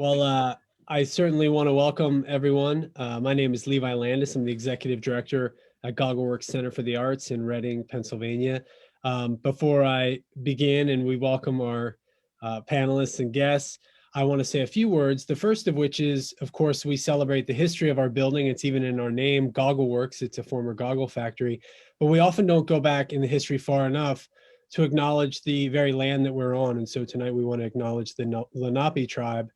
Well, I certainly want to welcome everyone. My name is Levi Landis. I'm the Executive Director at GoggleWorks Center for the Arts in Reading, Pennsylvania. Before I begin and we welcome our panelists and guests, I want to say a few words. The first of which is, of course, we celebrate the history of our building. It's even in our name, GoggleWorks. It's a former goggle factory. But we often don't go back in the history far enough to acknowledge the very land that we're on. And so tonight we want to acknowledge the Lenape tribe,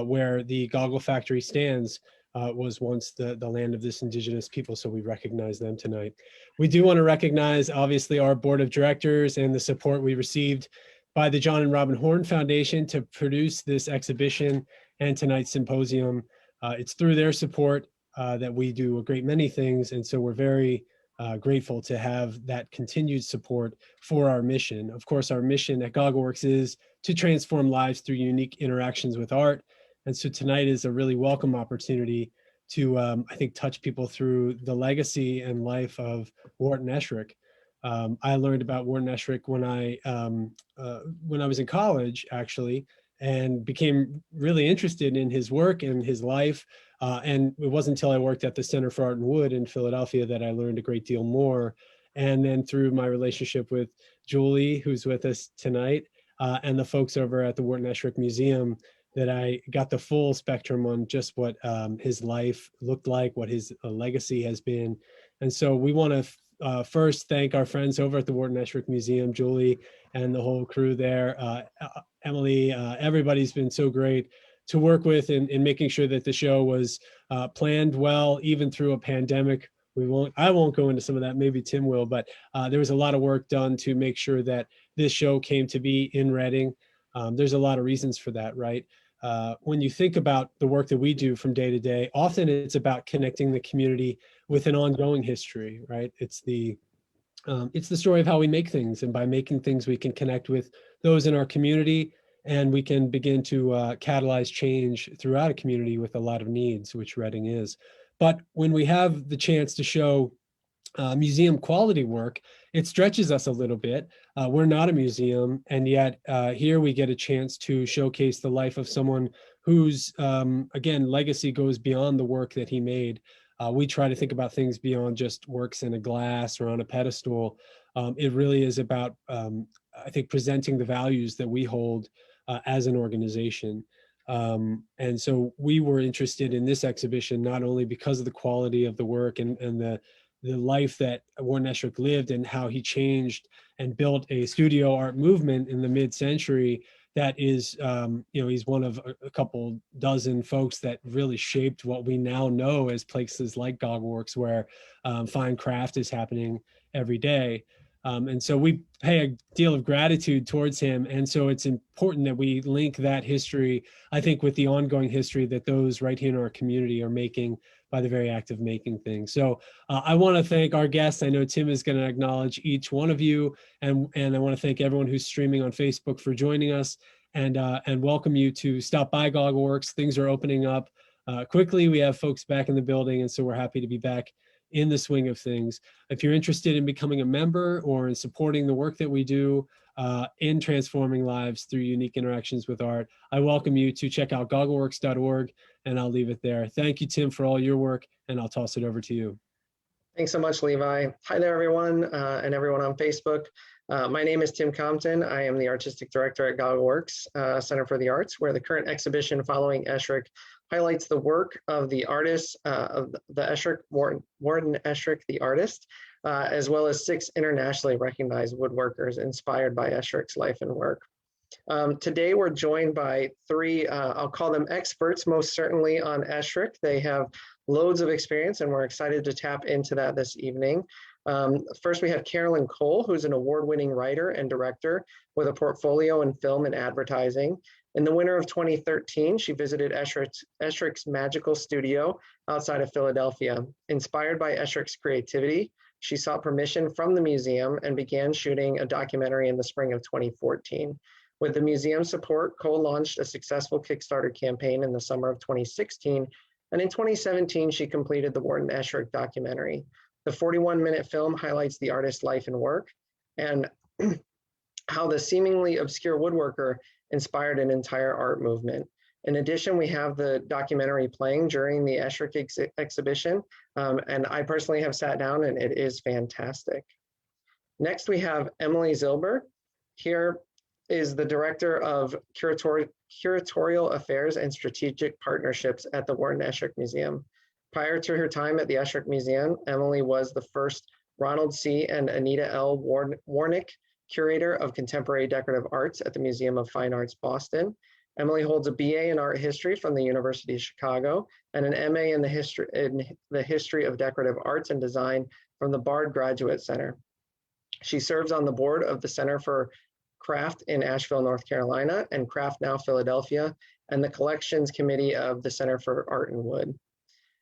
where the goggle factory stands, was once the land of this indigenous people, so we recognize them tonight. We do want to recognize, obviously, our board of directors and the support we received by the John and Robin Horn Foundation to produce this exhibition and tonight's symposium. It's through their support that we do a great many things, and so we're very grateful to have that continued support for our mission. Of course, our mission at GoggleWorks is to transform lives through unique interactions with art. And so tonight is a really welcome opportunity to, I think, touch people through the legacy and life of Wharton Esherick. I learned about Wharton Esherick when I was in college, actually, and became really interested in his work and his life. And it wasn't until I worked at the Center for Art and Wood in Philadelphia that I learned a great deal more. And then through my relationship with Julie, who's with us tonight, and the folks over at the Wharton Esherick Museum, that I got the full spectrum on just what his life looked like, what his legacy has been. And so we want to first thank our friends over at the Wharton Esherick Museum, Julie and the whole crew there, Emily, everybody's been so great to work with in making sure that the show was planned well, even through a pandemic. I won't go into some of that, maybe Tim will, but there was a lot of work done to make sure that this show came to be in Reading. There's a lot of reasons for that, right? When you think about the work that we do from day to day, often it's about connecting the community with an ongoing history, right? It's the story of how we make things, and by making things, we can connect with those in our community, and we can begin to catalyze change throughout a community with a lot of needs, which Reading is. But when we have the chance to show museum quality work, it stretches us a little bit. We're not a museum, and yet here we get a chance to showcase the life of someone whose, again, legacy goes beyond the work that he made. We try to think about things beyond just works in a glass or on a pedestal. It really is about, I think, presenting the values that we hold as an organization. And so we were interested in this exhibition, not only because of the quality of the work and the life that Wharton Esherick lived and how he changed and built a studio art movement in the mid-century that is, he's one of a couple dozen folks that really shaped what we now know as places like GoggleWorks, where fine craft is happening every day. And so we pay a deal of gratitude towards him. And so it's important that we link that history, I think, with the ongoing history that those right here in our community are making by the very act of making things. So I want to thank our guests. I know Tim is going to acknowledge each one of you. And I want to thank everyone who's streaming on Facebook for joining us, and welcome you to stop by GoggleWorks. Things are opening up quickly. We have folks back in the building, and so we're happy to be back in the swing of things. If you're interested in becoming a member or in supporting the work that we do in transforming lives through unique interactions with art, I welcome you to check out goggleworks.org, and I'll leave it there. Thank you, Tim, for all your work, and I'll toss it over to you. Thanks so much, Levi. Hi there, everyone, and everyone on Facebook. My name is Tim Compton. I am the Artistic Director at GoggleWorks Center for the Arts, where the current exhibition Following Esherick highlights the work of the artists of the Esherick, Wharton Esherick, the artist, as well as 6 internationally recognized woodworkers inspired by Esherick's life and work. Today, we're joined by 3, I'll call them experts, most certainly on Esherick. They have loads of experience, and we're excited to tap into that this evening. First, we have Carolyn Cole, who's an award-winning writer and director with a portfolio in film and advertising. In the winter of 2013, she visited Esherick's magical studio outside of Philadelphia. Inspired by Esherick's creativity, she sought permission from the museum and began shooting a documentary in the spring of 2014. With the museum's support, Cole launched a successful Kickstarter campaign in the summer of 2016, and in 2017, she completed the Wharton Esherick documentary. The 41-minute film highlights the artist's life and work, and how the seemingly obscure woodworker inspired an entire art movement. In addition, we have the documentary playing during the Esherick exhibition, and I personally have sat down and it is fantastic. Next, we have Emily Zilber. Here is the Director of Curatorial Affairs and Strategic Partnerships at the Wharton Esherick Museum. Prior to her time at the Esherick Museum, Emily was the first Ronald C. and Anita L. Warnick Curator of Contemporary Decorative Arts at the Museum of Fine Arts, Boston. Emily holds a BA in Art History from the University of Chicago and an MA in the History of Decorative Arts and Design from the Bard Graduate Center. She serves on the board of the Center for Craft in Asheville, North Carolina, and Craft Now Philadelphia, and the Collections Committee of the Center for Art and Wood.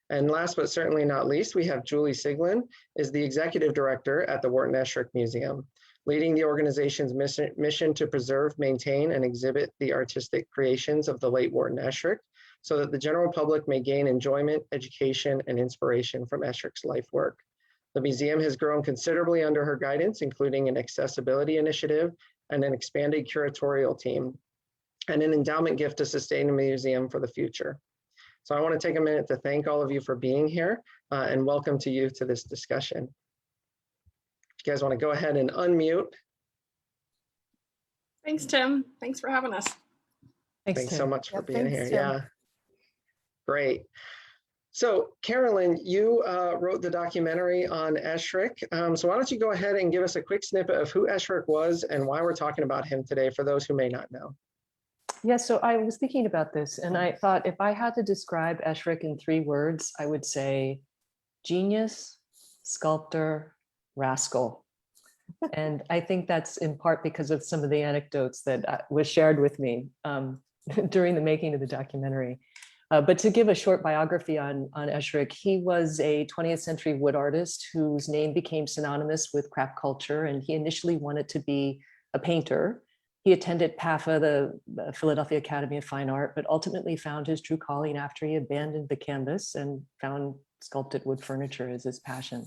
And last but certainly not least, we have Julie Siglin, is the Executive Director at the Wharton Esherick Museum, leading the organization's mission to preserve, maintain, and exhibit the artistic creations of the late Wharton Esherick so that the general public may gain enjoyment, education, and inspiration from Esherick's life work. The museum has grown considerably under her guidance, including an accessibility initiative and an expanded curatorial team, and an endowment gift to sustain the museum for the future. So I want to take a minute to thank all of you for being here and welcome to you to this discussion. If you guys want to go ahead and unmute. Thanks, Tim. Thanks for having us. Thanks so much for being here. Tim. Yeah, great. So Carolyn, you wrote the documentary on Esherick. So why don't you go ahead and give us a quick snippet of who Esherick was and why we're talking about him today for those who may not know. Yeah, so I was thinking about this and I thought if I had to describe Esherick in 3 words, I would say genius, sculptor, rascal. And I think that's in part because of some of the anecdotes that was shared with me during the making of the documentary. But to give a short biography on Esherick, he was a 20th century wood artist whose name became synonymous with craft culture, and he initially wanted to be a painter. He attended PAFA, the Philadelphia Academy of Fine Art, but ultimately found his true calling after he abandoned the canvas and found sculpted wood furniture as his passion.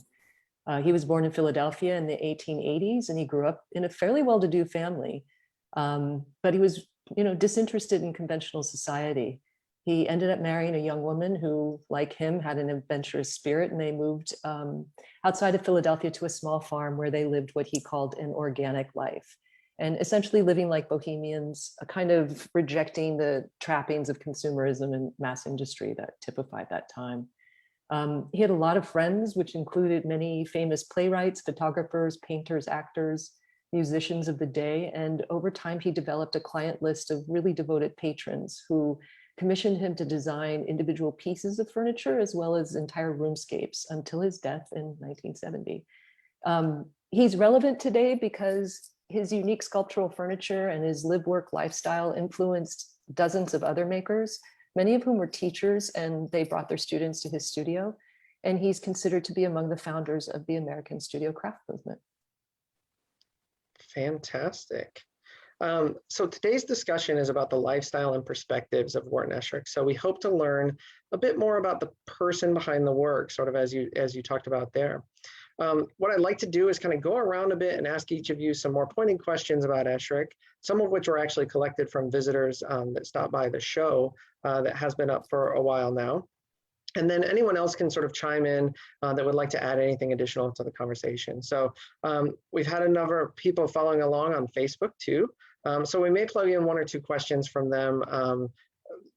He was born in Philadelphia in the 1880s, and he grew up in a fairly well-to-do family, but he was, disinterested in conventional society. He ended up marrying a young woman who, like him, had an adventurous spirit, and they moved outside of Philadelphia to a small farm where they lived what he called an organic life, and essentially living like bohemians, kind of rejecting the trappings of consumerism and mass industry that typified that time. He had a lot of friends, which included many famous playwrights, photographers, painters, actors, musicians of the day. And over time, he developed a client list of really devoted patrons who commissioned him to design individual pieces of furniture as well as entire roomscapes until his death in 1970. He's relevant today because his unique sculptural furniture and his live work lifestyle influenced dozens of other makers, many of whom were teachers, and they brought their students to his studio. And he's considered to be among the founders of the American studio craft movement. Fantastic. So today's discussion is about the lifestyle and perspectives of Wharton Esherick. So we hope to learn a bit more about the person behind the work, sort of as you talked about there. What I'd like to do is kind of go around a bit and ask each of you some more pointing questions about Esherick, some of which were actually collected from visitors that stopped by the show that has been up for a while now. And then anyone else can sort of chime in that would like to add anything additional to the conversation. So we've had a number of people following along on Facebook too. So we may plug in 1 or 2 questions from them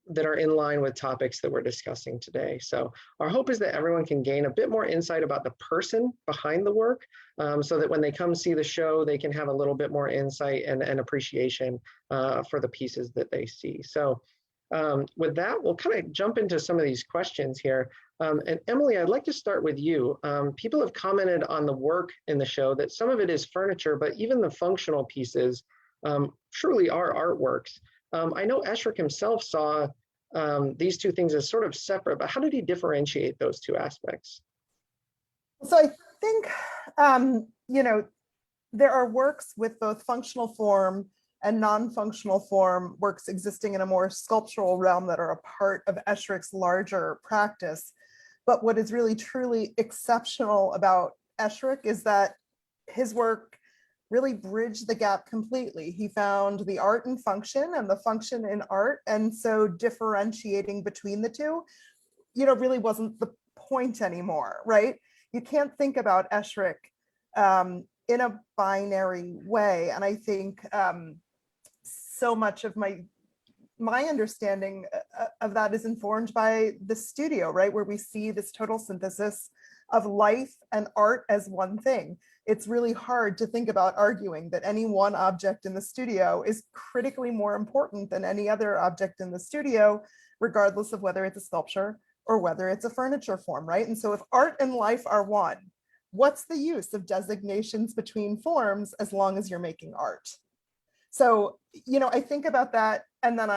that are in line with topics that we're discussing today. So our hope is that everyone can gain a bit more insight about the person behind the work so that when they come see the show, they can have a little bit more insight and appreciation for the pieces that they see. So with that, we'll kind of jump into some of these questions here. And Emily, I'd like to start with you. People have commented on the work in the show that some of it is furniture, but even the functional pieces truly are artworks. I know Esherick himself saw these 2 things as sort of separate, but how did he differentiate those 2 aspects? So I think, there are works with both functional form and non-functional form works existing in a more sculptural realm that are a part of Esherick's larger practice. But what is really truly exceptional about Esherick is that his work really bridged the gap completely. He found the art in function and the function in art. And so differentiating between the two, really wasn't the point anymore, right? You can't think about Esherick in a binary way. And I think so much of my understanding of that is informed by the studio, right? Where we see this total synthesis of life and art as one thing. It's really hard to think about arguing that any one object in the studio is critically more important than any other object in the studio, regardless of whether it's a sculpture or whether it's a furniture form, right? And so if art and life are one, what's the use of designations between forms as long as you're making art? So, I think about that, and then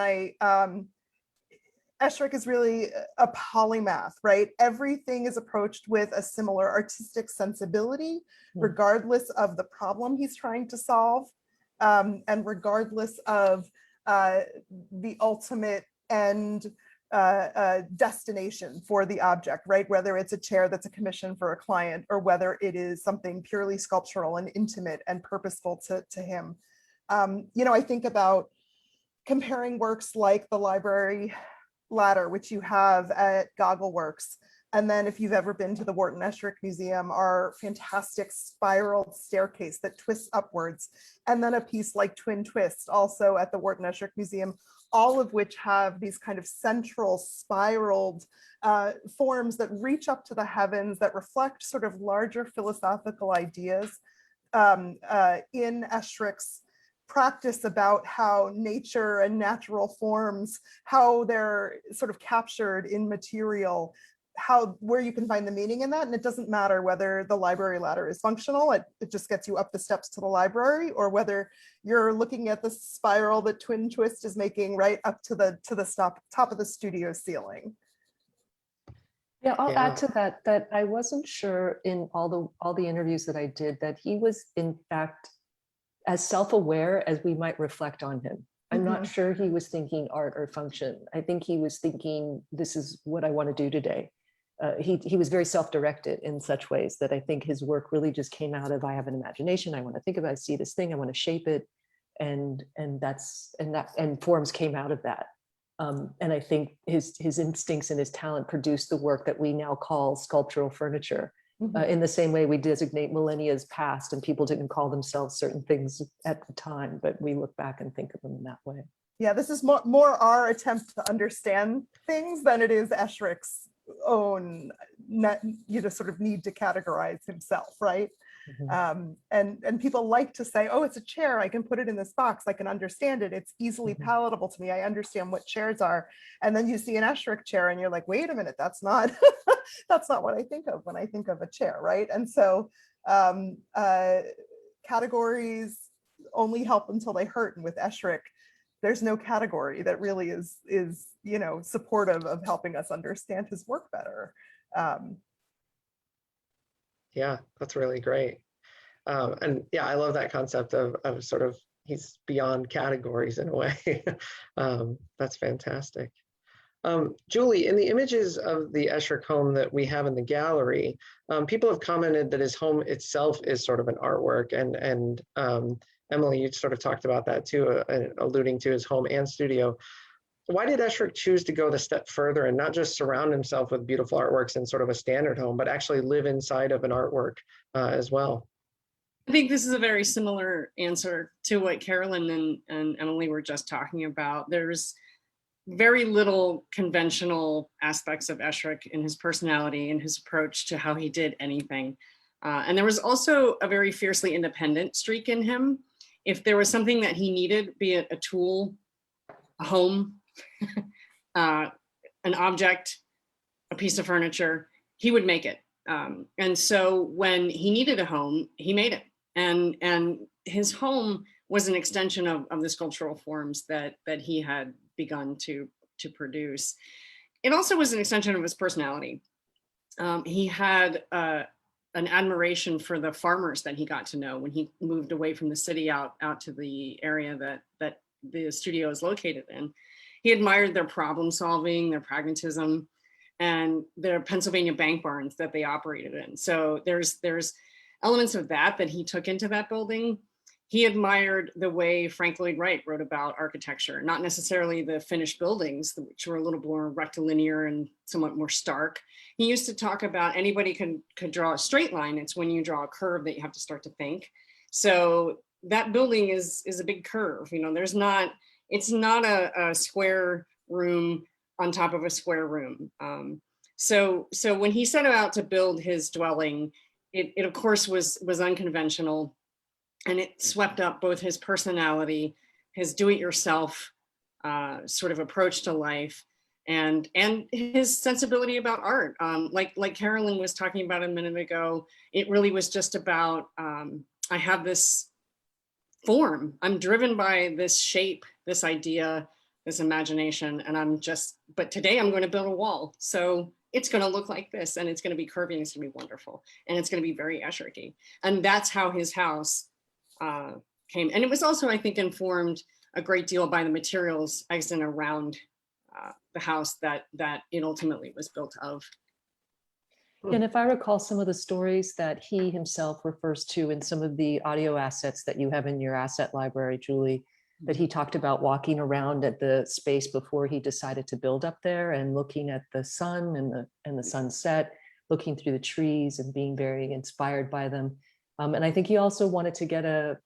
Esherick is really a polymath, right? Everything is approached with a similar artistic sensibility, regardless of the problem he's trying to solve, and regardless of the ultimate end destination for the object, right? Whether it's a chair that's a commission for a client, or whether it is something purely sculptural and intimate and purposeful to him. I think about comparing works like the library ladder, which you have at GoggleWorks. And then if you've ever been to the Wharton Esherick Museum, our fantastic spiraled staircase that twists upwards. And then a piece like Twin Twist, also at the Wharton Esherick Museum, all of which have these kind of central spiraled forms that reach up to the heavens, that reflect sort of larger philosophical ideas in Esherick's practice about how nature and natural forms, how they're sort of captured in material, where you can find the meaning in that. And it doesn't matter whether the library ladder is functional, it just gets you up the steps to the library, or whether you're looking at the spiral that Twin Twist is making right up to the top of the studio ceiling. Yeah, I'll add to that I wasn't sure in all the interviews that I did that he was in fact as self-aware as we might reflect on him. I'm not sure he was thinking art or function. I think he was thinking, this is what I want to do today. He was very self-directed in such ways that I think his work really just came out of, I have an imagination, I want to think about, I see this thing, I want to shape it, and forms came out of that. And I think his instincts and his talent produced the work that we now call sculptural furniture. In the same way we designate millennia's past, and people didn't call themselves certain things at the time, but we look back and think of them in that way. Yeah, this is more our attempt to understand things than it is Esherick's own sort of need to categorize himself, right? And people like to say, oh, it's a chair, I can put it in this box, I can understand it, it's easily palatable to me, I understand what chairs are. And then you see an Esherick chair and you're like, wait a minute, that's not that's not what I think of when I think of a chair, right? And so categories only help until they hurt. And with Esherick, there's no category that really is supportive of helping us understand his work better. Yeah, that's really great. And yeah, I love that concept of sort of, he's beyond categories in a way. That's fantastic. Julie, in the images of the Esherick home that we have in the gallery, people have commented that his home itself is sort of an artwork, and Emily, you sort of talked about that too, alluding to his home and studio. Why did Esherick choose to go the step further and not just surround himself with beautiful artworks in sort of a standard home, but actually live inside of an artwork as well? I think this is a very similar answer to what Carolyn and Emily were just talking about. There's very little conventional aspects of Esherick in his personality and his approach to how he did anything. And there was also a very fiercely independent streak in him. If there was something that he needed, be it a tool, a home, an object, a piece of furniture, he would make it. And so when he needed a home, he made it. And his home was an extension of the sculptural forms that he had begun to produce. It also was an extension of his personality. He had an admiration for the farmers that he got to know when he moved away from the city out to the area that the studio is located in. He admired their problem solving, their pragmatism, and their Pennsylvania bank barns that they operated in. So there's elements of that he took into that building. he admired the way Frank Lloyd Wright wrote about architecture, not necessarily the finished buildings, which were a little more rectilinear and somewhat more stark. He used to talk about anybody could draw a straight line. It's when you draw a curve that you have to start to think. So that building is a big curve. You know, it's not a square room on top of a square room. So when he set out to build his dwelling, it of course was unconventional. And it swept up both his personality, his do-it-yourself sort of approach to life, and his sensibility about art. Like Carolyn was talking about a minute ago, it really was just about, I have this form. I'm driven by this shape, this idea, this imagination, and but today I'm going to build a wall. So it's going to look like this, and it's going to be curvy, and it's going to be wonderful, and it's going to be very Esherick-y. And that's how his house came. And it was also, I think, informed a great deal by the materials as and around the house that it ultimately was built of. And if I recall some of the stories that he himself refers to in some of the audio assets that you have in your asset library, Julie, that he talked about walking around at the space before he decided to build up there and looking at the sun and the sunset, looking through the trees and being very inspired by them. And I think he also wanted to get a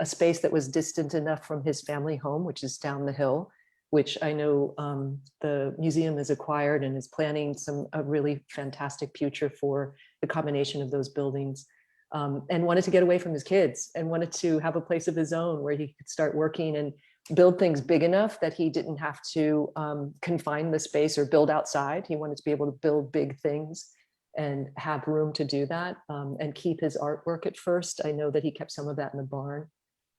space that was distant enough from his family home, which is down the hill, which I know the museum has acquired and is planning a really fantastic future for the combination of those buildings, and wanted to get away from his kids and wanted to have a place of his own where he could start working and build things big enough that he didn't have to confine the space or build outside. He wanted to be able to build big things and have room to do that, and keep his artwork at first. I know that he kept some of that in the barn,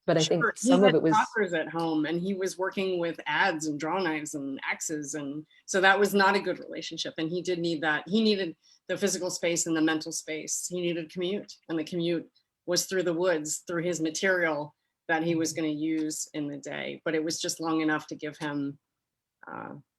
but I think some of it was choppers at home, and he was working with adze and draw knives and axes, and so that was not a good relationship. And he did need that. He needed the physical space and the mental space. He needed commute, and the commute was through the woods, through his material that he was going to use in the day. But it was just long enough to give him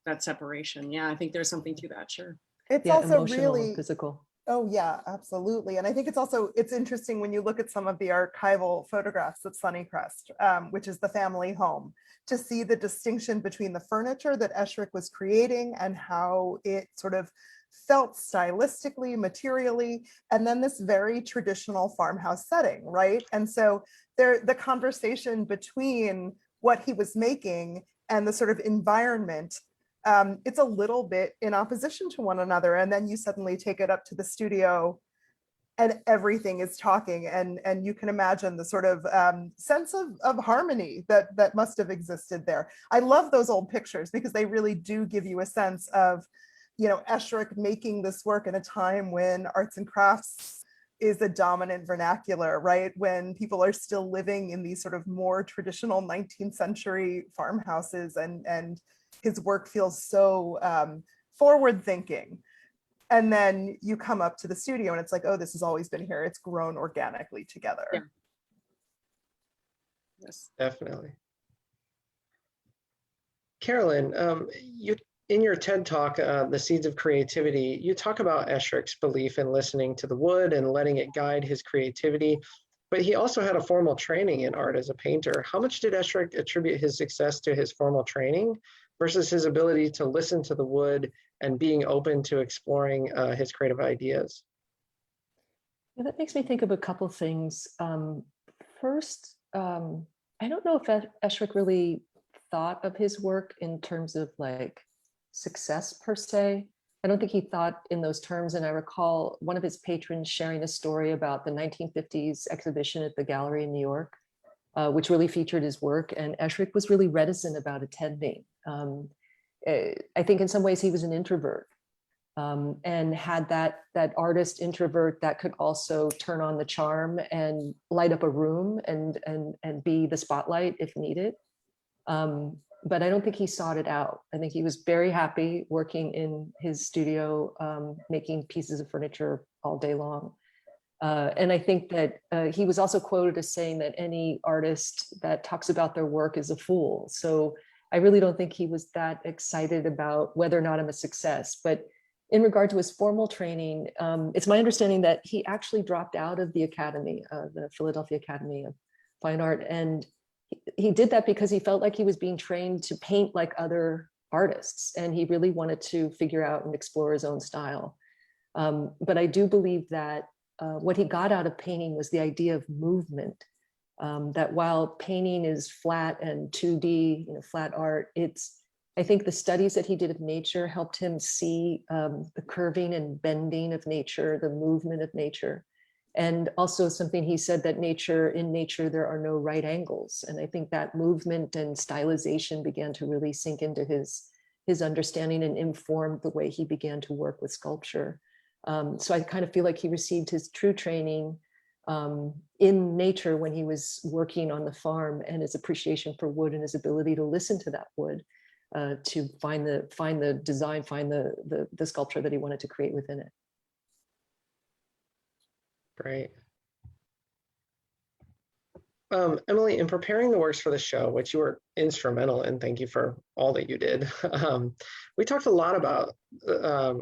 that separation. Yeah, I think there's something to that. Sure. It's yeah, also emotional really and physical. Oh yeah, absolutely. And I think it's interesting when you look at some of the archival photographs of Sunnycrest, which is the family home, to see the distinction between the furniture that Esherick was creating and how it sort of felt stylistically, materially, and then this very traditional farmhouse setting, right? And so the conversation between what he was making and the sort of environment, it's a little bit in opposition to one another. And then you suddenly take it up to the studio and everything is talking, and you can imagine the sort of sense of harmony that must have existed there. I love those old pictures because they really do give you a sense of, you know, Esherick making this work in a time when arts and crafts is a dominant vernacular, right? When people are still living in these sort of more traditional 19th century farmhouses, and his work feels so forward thinking. And then you come up to the studio and it's like, oh, this has always been here. It's grown organically together. Yeah. Yes. Definitely. Carolyn, you in your TED Talk, The Seeds of Creativity, you talk about Esherick's belief in listening to the wood and letting it guide his creativity, but he also had a formal training in art as a painter. How much did Esherick attribute his success to his formal training versus his ability to listen to the wood and being open to exploring his creative ideas? Yeah, that makes me think of a couple things. First, I don't know if Esherick really thought of his work in terms of like success per se. I don't think he thought in those terms. And I recall one of his patrons sharing a story about the 1950s exhibition at the gallery in New York, which really featured his work. And Esherick was really reticent about attending. I think in some ways he was an introvert, and had that artist introvert that could also turn on the charm and light up a room and be the spotlight if needed. But I don't think he sought it out. I think he was very happy working in his studio, making pieces of furniture all day long. And I think that he was also quoted as saying that any artist that talks about their work is a fool. So I really don't think he was that excited about whether or not I'm a success. But in regard to his formal training, it's my understanding that he actually dropped out of the academy, the Philadelphia Academy fine art. And he did that because he felt like he was being trained to paint like other artists. And he really wanted to figure out and explore his own style. But I do believe that what he got out of painting was the idea of movement. That while painting is flat and 2D, flat art, I think the studies that he did of nature helped him see the curving and bending of nature, the movement of nature. And also something he said that in nature, there are no right angles. And I think that movement and stylization began to really sink into his understanding and informed the way he began to work with sculpture. So I kind of feel like he received his true training in nature when he was working on the farm, and his appreciation for wood and his ability to listen to that wood to find the design, find the sculpture that he wanted to create within it. Great. Emily, in preparing the works for the show, which you were instrumental in, thank you for all that you did. We talked a lot about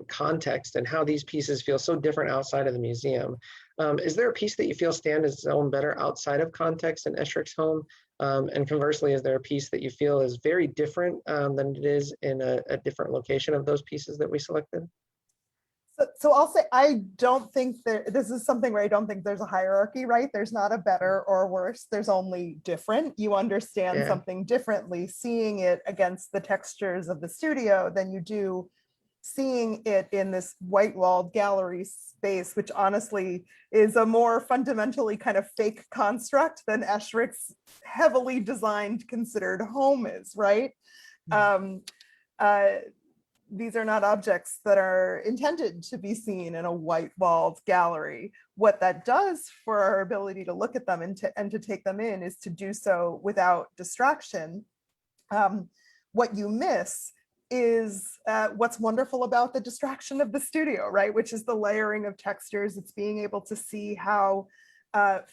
context and how these pieces feel so different outside of the museum. Is there a piece that you feel stands its own better outside of context in Escherick's home? And conversely, is there a piece that you feel is very different than it is in a different location of those pieces that we selected? So I'll say, I don't think this is something where I don't think there's a hierarchy, right? There's not a better or worse, there's only different. You understand something differently seeing it against the textures of the studio than you do seeing it in this white walled gallery space, which honestly is a more fundamentally kind of fake construct than Esherick's heavily designed considered home is, right? These are not objects that are intended to be seen in a white walled gallery. What that does for our ability to look at them and to take them in is to do so without distraction. What you miss is what's wonderful about the distraction of the studio, right? Which is the layering of textures. It's being able to see how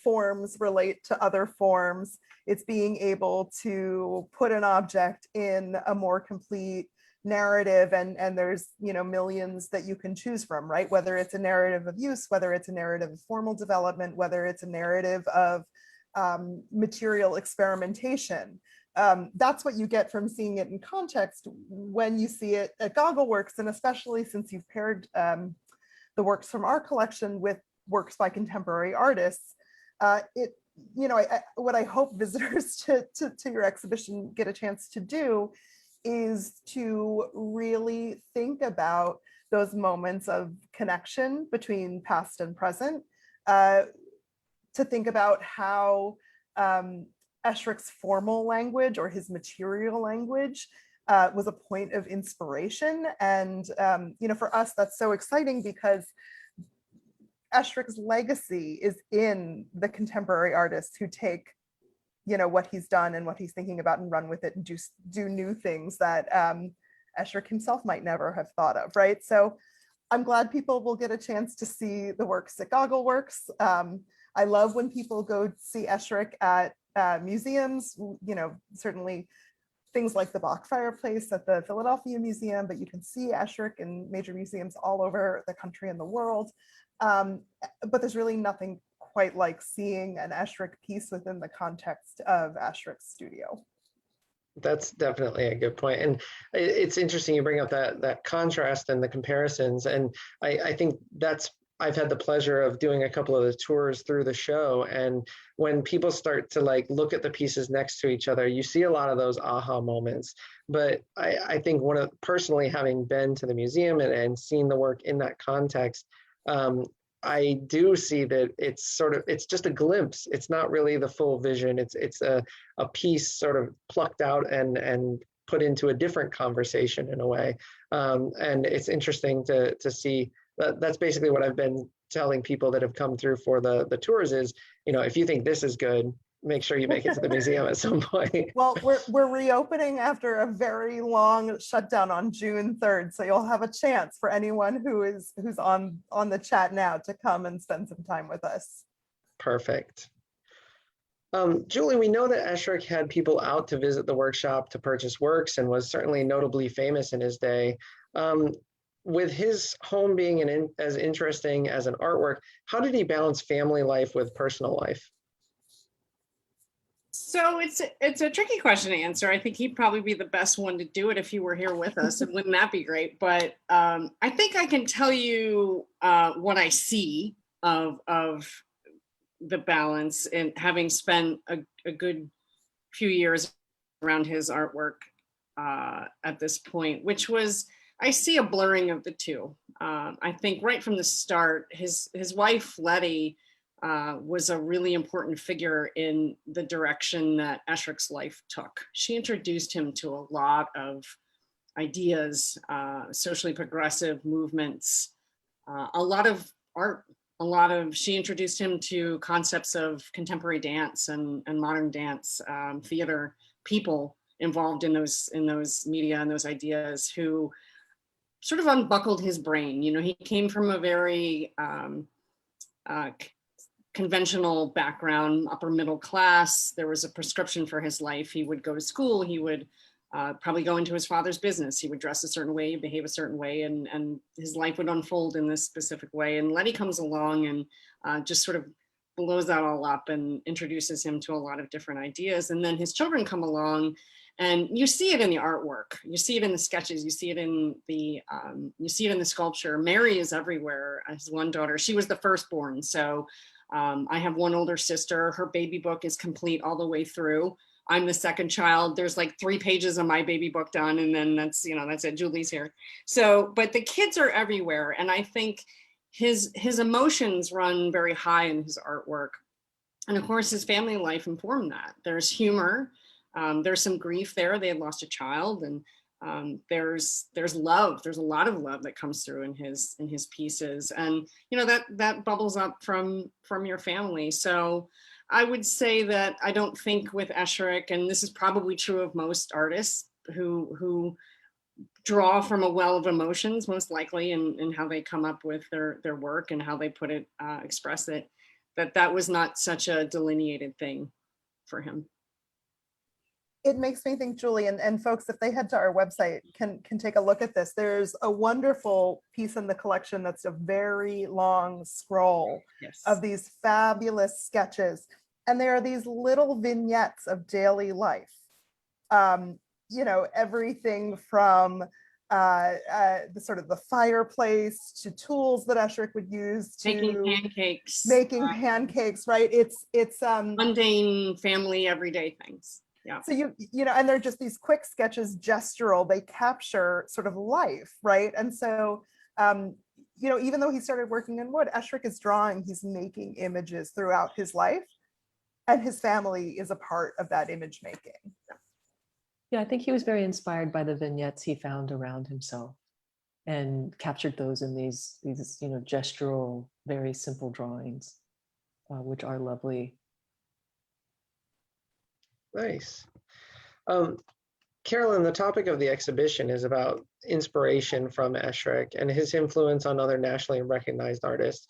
forms relate to other forms. It's being able to put an object in a more complete narrative, and there's millions that you can choose from, right? Whether it's a narrative of use, whether it's a narrative of formal development, whether it's a narrative of material experimentation. That's what you get from seeing it in context when you see it at GoggleWorks, and especially since you've paired the works from our collection with works by contemporary artists. What I hope visitors to your exhibition get a chance to do is to really think about those moments of connection between past and present, to think about how Esherick's formal language or his material language was a point of inspiration. And for us, that's so exciting because Esherick's legacy is in the contemporary artists who take what he's done and what he's thinking about and run with it and do new things that Esherick himself might never have thought of, right? So I'm glad people will get a chance to see the works at GoggleWorks. I love when people go see Esherick at museums, certainly things like the Bach fireplace at the Philadelphia Museum, but you can see Esherick in major museums all over the country and the world. But there's really nothing quite like seeing an Esherick piece within the context of Esherick's studio. That's definitely a good point. And it's interesting you bring up that contrast and the comparisons. And I think I've had the pleasure of doing a couple of the tours through the show. And when people start to look at the pieces next to each other, you see a lot of those aha moments. But I think personally having been to the museum and seen the work in that context, I do see that it's just a glimpse. It's not really the full vision. It's a piece sort of plucked out and put into a different conversation in a way. And it's interesting to see that's basically what I've been telling people that have come through for the tours is, if you think this is good, make sure you make it to the museum at some point. Well, we're reopening after a very long shutdown on June 3rd. So you'll have a chance for anyone who's on the chat now to come and spend some time with us. Perfect. Julie, we know that Esherick had people out to visit the workshop to purchase works and was certainly notably famous in his day. With his home being as interesting as an artwork, how did he balance family life with personal life? So it's a tricky question to answer. I think he'd probably be the best one to do it if he were here with us, and wouldn't that be great? But I think I can tell you what I see of the balance, and having spent a good few years around his artwork at this point, which was, I see a blurring of the two. I think right from the start, his wife Letty was a really important figure in the direction that Esherick's life took. She introduced him to a lot of ideas, socially progressive movements, a lot of art, she introduced him to concepts of contemporary dance and modern dance, theater, people involved in those media and those ideas who sort of unbuckled his brain. You know, he came from a very conventional background, upper middle class. There was a prescription for his life. He would go to school. He would probably go into his father's business. He would dress a certain way, behave a certain way, and his life would unfold in this specific way. And Letty comes along and just sort of blows that all up and introduces him to a lot of different ideas. And then his children come along, and you see it in the artwork. You see it in the sketches. You see it in the sculpture. Mary is everywhere. His one daughter, she was the firstborn. So I have one older sister. Her baby book is complete all the way through. I'm the second child. There's like 3 pages of my baby book done. And then that's it. Julie's here. So, but the kids are everywhere. And I think his emotions run very high in his artwork. And of course, his family life informed that. There's humor. There's some grief there. They had lost a child, and there's love. There's a lot of love that comes through in his pieces, and that bubbles up from your family. So I would say that I don't think with Esherick, and this is probably true of most artists who draw from a well of emotions, most likely, in how they come up with their work and how they put it, express it, that was not such a delineated thing for him. It makes me think, Julie, and folks, if they head to our website, can take a look at this. There's a wonderful piece in the collection that's a very long scroll of these fabulous sketches. And there are these little vignettes of daily life. Everything from the fireplace to tools that Esherick would use to making pancakes, right? It's mundane family everyday things. Yeah. So and they're just these quick sketches, gestural, they capture sort of life, right? And so even though he started working in wood, Esherick is drawing, he's making images throughout his life, and his family is a part of that image making. Yeah, I think he was very inspired by the vignettes he found around himself and captured those in these gestural, very simple drawings, which are lovely. Nice. Carolyn, the topic of the exhibition is about inspiration from Esherick and his influence on other nationally recognized artists.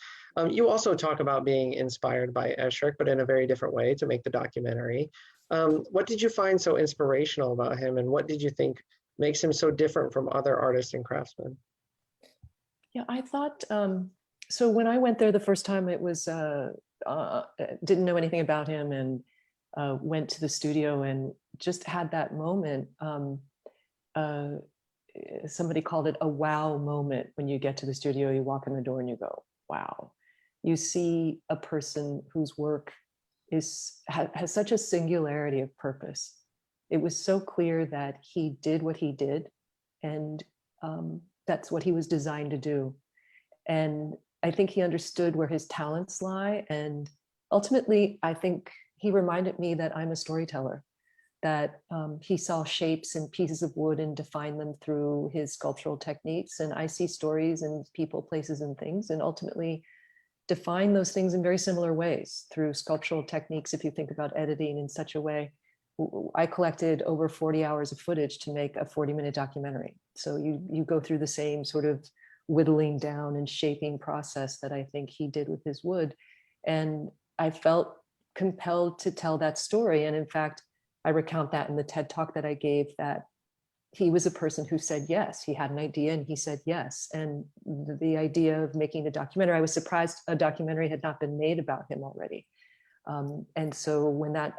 You also talk about being inspired by Esherick, but in a very different way to make the documentary. What did you find so inspirational about him, and what did you think makes him so different from other artists and craftsmen? Yeah, I thought, so when I went there the first time, it was, didn't know anything about him, and went to the studio and just had that moment. Somebody called it a wow moment. When you get to the studio, you walk in the door and you go, wow. You see a person whose work has such a singularity of purpose. It was so clear that he did what he did, and that's what he was designed to do. And I think he understood where his talents lie. And ultimately, I think he reminded me that I'm a storyteller, that he saw shapes and pieces of wood and defined them through his sculptural techniques. And I see stories and people, places, and things, and ultimately define those things in very similar ways through sculptural techniques. If you think about editing in such a way, I collected over 40 hours of footage to make a 40-minute documentary. So you go through the same sort of whittling down and shaping process that I think he did with his wood. And I felt compelled to tell that story. And in fact, I recount that in the TED Talk that I gave, that he was a person who said yes. He had an idea and he said yes. And the idea of making a documentary, I was surprised a documentary had not been made about him already. And so when that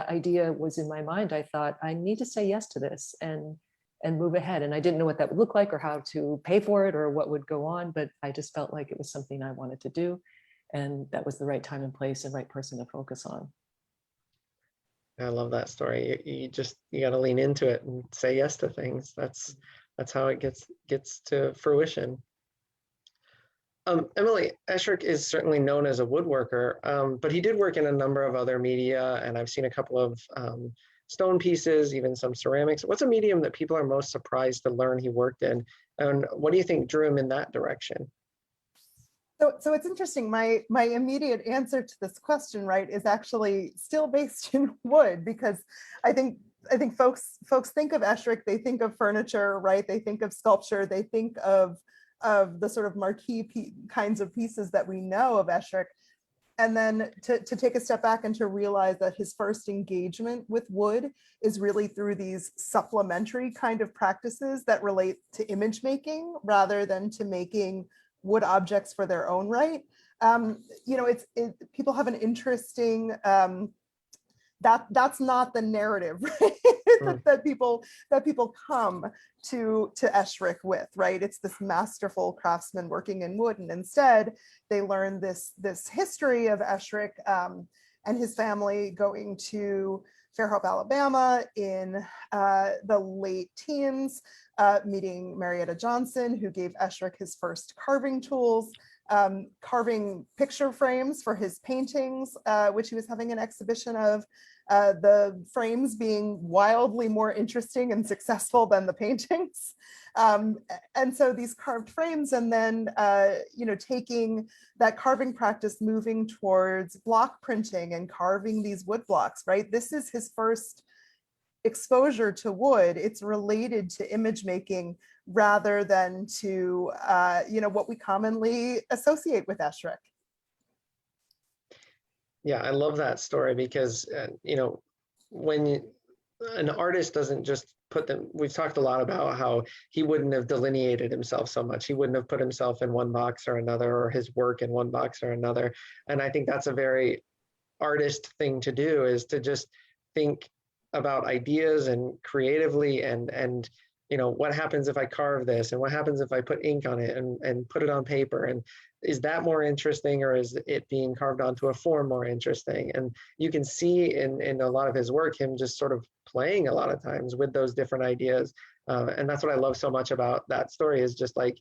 idea was in my mind, I thought, I need to say yes to this and move ahead. And I didn't know what that would look like or how to pay for it or what would go on, but I just felt like it was something I wanted to do. And that was the right time and place and right person to focus on. I love that story. You got to lean into it and say yes to things. That's how it gets to fruition. Emily, Esherick is certainly known as a woodworker, but he did work in a number of other media, and I've seen a couple of stone pieces, even some ceramics. What's a medium that people are most surprised to learn he worked in? And what do you think drew him in that direction? So it's interesting. My immediate answer to this question, right, is actually still based in wood, because I think folks think of Esherick, they think of furniture, right? They think of sculpture, they think of the sort of marquee kinds of pieces that we know of Esherick. And then to take a step back and to realize that his first engagement with wood is really through these supplementary kind of practices that relate to image making rather than to making wood objects for their own right. People have an interesting, that's not the narrative, right? that people come to Esherick with, right? It's this masterful craftsman working in wood, and instead they learn this history of Esherick and his family going to Fairhope, Alabama in the late teens, meeting Marietta Johnson, who gave Esherick his first carving tools, carving picture frames for his paintings, which he was having an exhibition of, the frames being wildly more interesting and successful than the paintings. And so these carved frames, and then taking that carving practice, moving towards block printing and carving these wood blocks, right? This is his first exposure to wood. It's related to image making rather than to what we commonly associate with Esherick. Yeah, I love that story because when an artist doesn't just put them, we've talked a lot about how he wouldn't have delineated himself so much. He wouldn't have put himself in one box or another, or his work in one box or another. And I think that's a very artist thing to do, is to just think about ideas and creatively and what happens if I carve this, and what happens if I put ink on it and put it on paper, and is that more interesting, or is it being carved onto a form more interesting? And you can see in a lot of his work him just sort of playing a lot of times with those different ideas, and that's what I love so much about that story, is just like